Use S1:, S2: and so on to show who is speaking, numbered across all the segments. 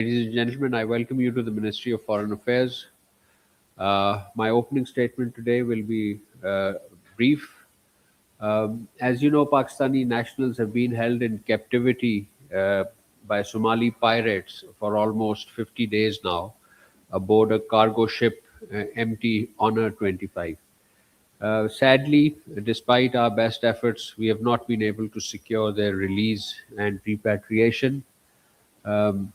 S1: Ladies and gentlemen, I welcome you to the Ministry of Foreign Affairs. My opening statement today will be brief. As you know, Pakistani nationals have been held in captivity by Somali pirates for almost 50 days now aboard a cargo ship MT Honor 25. Sadly, despite our best efforts, we have not been able to secure their release and repatriation.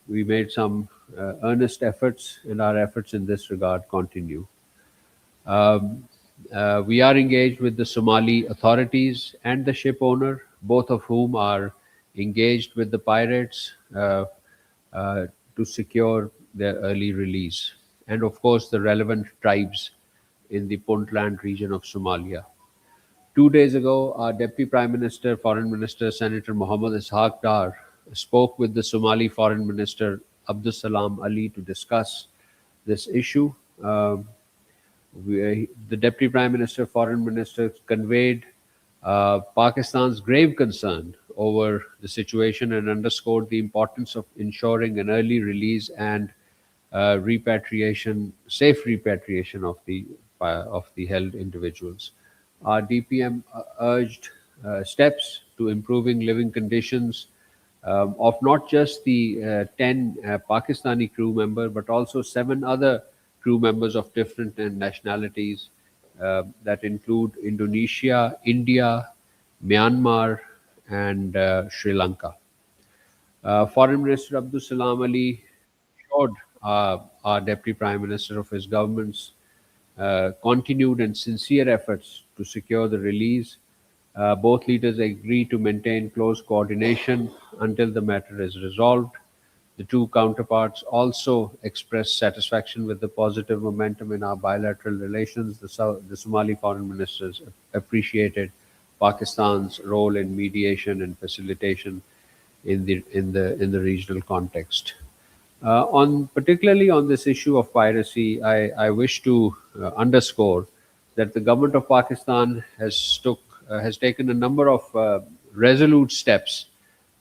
S1: We made some earnest efforts, and our efforts in this regard continue. Um, we are engaged with the Somali authorities and the ship owner, both of whom are engaged with the pirates uh, to secure their early release, and of course, the relevant tribes in the Puntland region of Somalia. 2 days ago, our Deputy Prime Minister, Foreign Minister, Senator Mohammed Ishaq Dar, spoke with the Somali Foreign Minister Abdus Salam Ali to discuss this issue. The Deputy Prime Minister, Foreign Minister conveyed Pakistan's grave concern over the situation and underscored the importance of ensuring an early release and safe repatriation of the held individuals. Our DPM urged steps to improving living conditions of not just the 10 Pakistani crew members, but also seven other crew members of different nationalities that include Indonesia, India, Myanmar, and Sri Lanka. Foreign Minister Abdul Salam Ali assured our Deputy Prime Minister of his government's continued and sincere efforts to secure the release. Both leaders agreed to maintain close coordination until the matter is resolved. The two counterparts also expressed satisfaction with the positive momentum in our bilateral relations. The Somali foreign ministers appreciated Pakistan's role in mediation and facilitation in the regional context. On particularly on this issue of piracy, I wish to underscore that the government of Pakistan has taken a number of resolute steps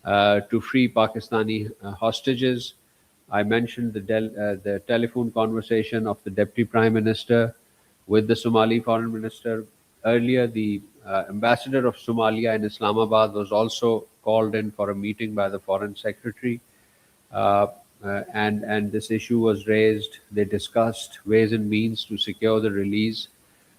S1: to free Pakistani hostages. I mentioned the telephone conversation of the Deputy Prime Minister with the Somali Foreign Minister. Earlier, the ambassador of Somalia in Islamabad was also called in for a meeting by the Foreign Secretary, uh, and this issue was raised. They discussed ways and means to secure the release.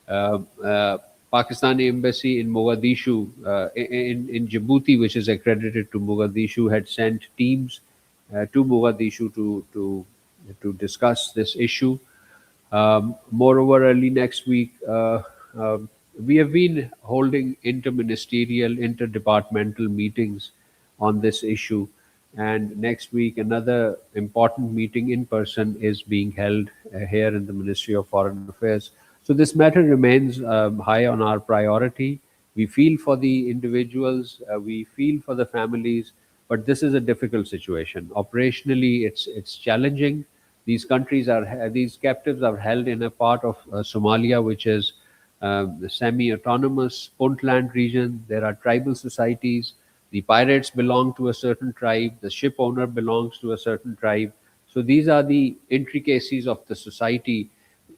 S1: Uh, uh, Pakistani embassy in Mogadishu, in Djibouti, which is accredited to Mogadishu, had sent teams to Mogadishu to discuss this issue. Moreover, early next week, we have been holding interministerial, interdepartmental meetings on this issue. And next week, another important meeting in person is being held here in the Ministry of Foreign Affairs. So this matter remains high on our priority. We feel for the individuals, we feel for the families, but this is a difficult situation. Operationally, it's challenging. These captives are held in a part of Somalia, which is the semi-autonomous Puntland region. There are tribal societies. The pirates belong to a certain tribe. The ship owner belongs to a certain tribe. So these are the intricacies of the society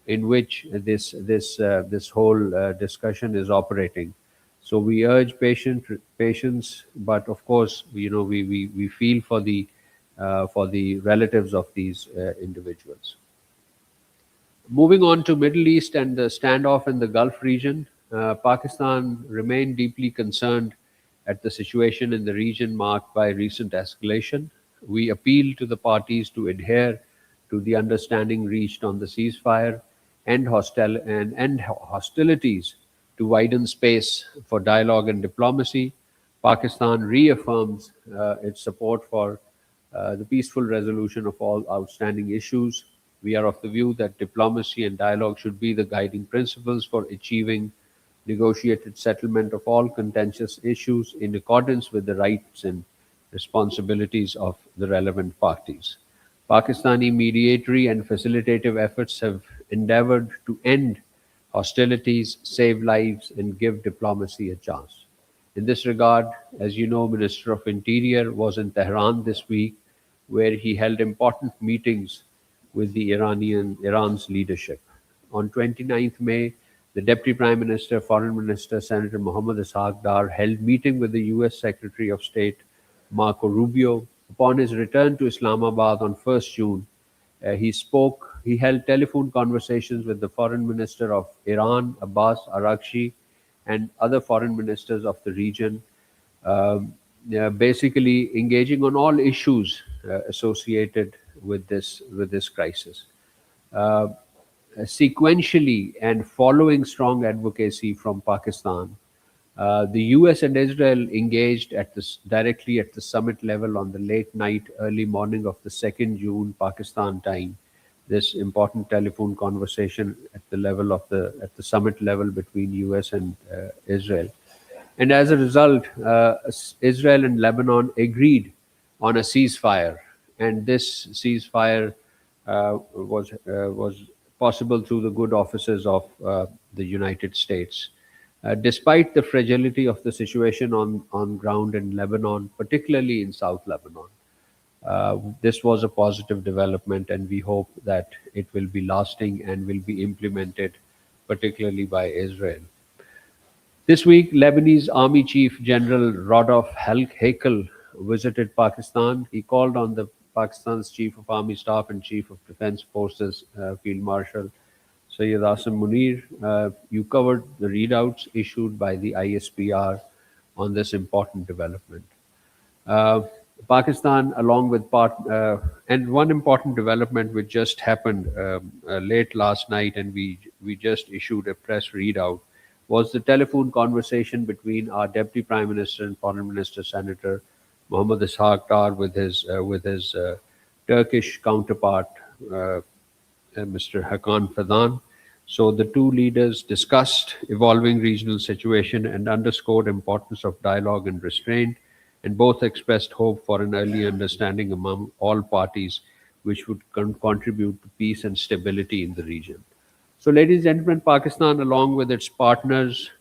S1: in which this whole discussion is operating. So we urge patience, but of course, we feel for the relatives of these individuals. Moving on to Middle East and the standoff in the Gulf region, Pakistan remained deeply concerned at the situation in the region marked by recent escalation. We appeal to the parties to adhere to the understanding reached on the ceasefire, end hostilities, to widen space for dialogue and diplomacy. Pakistan reaffirms its support for the peaceful resolution of all outstanding issues. We are of the view that diplomacy and dialogue should be the guiding principles for achieving negotiated settlement of all contentious issues in accordance with the rights and responsibilities of the relevant parties. Pakistani mediatory and facilitative efforts have endeavored to end hostilities, save lives, and give diplomacy a chance. In this regard, as you know, Minister of Interior was in Tehran this week where he held important meetings with the Iran's leadership. On 29th May, the Deputy Prime Minister, Foreign Minister, Senator Mohammad Ishaq Dar held meeting with the US Secretary of State Marco Rubio. Upon his return to Islamabad on 1st June, he held telephone conversations with the Foreign Minister of Iran, Abbas Araghchi, and other foreign ministers of the region, yeah, basically engaging on all issues associated with this crisis. Uh, Sequentially and following strong advocacy from Pakistan, the US and Israel engaged directly at the summit level on the late night, early morning of the 2nd June Pakistan time. This important telephone conversation at the summit level between US and Israel. And as a result, Israel and Lebanon agreed on a ceasefire, and this ceasefire was possible through the good offices of the United States. Despite the fragility of the situation on ground in Lebanon, particularly in South Lebanon, this was a positive development, and we hope that it will be lasting and will be implemented, particularly by Israel. This week, Lebanese Army Chief General Rodolphe Hakel visited Pakistan. He called on the Pakistan's Chief of Army Staff and Chief of Defense Forces, Field Marshal Sayyid Asim Munir. You covered the readouts issued by the ISPR on this important development. Uh, Pakistan, along with and one important development which just happened late last night, and we just issued a press readout, was the telephone conversation between our Deputy Prime Minister and Foreign Minister Senator Mohammad Ishaq Dar with his Turkish counterpart, Mr. Hakan Fidan. So the two leaders discussed evolving regional situation and underscored importance of dialogue and restraint, and both expressed hope for an early understanding among all parties, which would contribute to peace and stability in the region. So, ladies and gentlemen, Pakistan, along with its partners,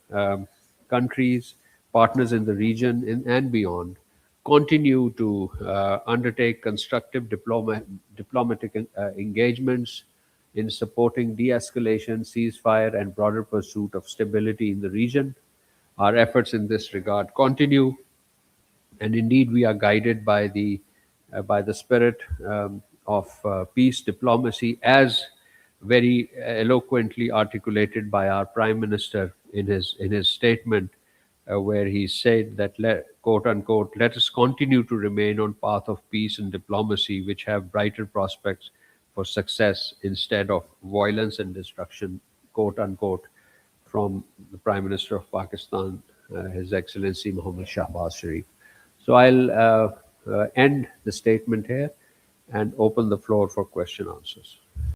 S1: countries, partners in the region and beyond, continue to undertake constructive diplomatic engagements in supporting de escalation, ceasefire, and broader pursuit of stability in the region. Our efforts in this regard continue, and indeed we are guided by the spirit of peace diplomacy, as very eloquently articulated by our prime minister in his statement, where he said that, quote unquote, let us continue to remain on path of peace and diplomacy, which have brighter prospects for success instead of violence and destruction, quote unquote, from the Prime Minister of Pakistan, His Excellency Muhammad Shahbaz Sharif. So I'll end the statement here and open the floor for question answers.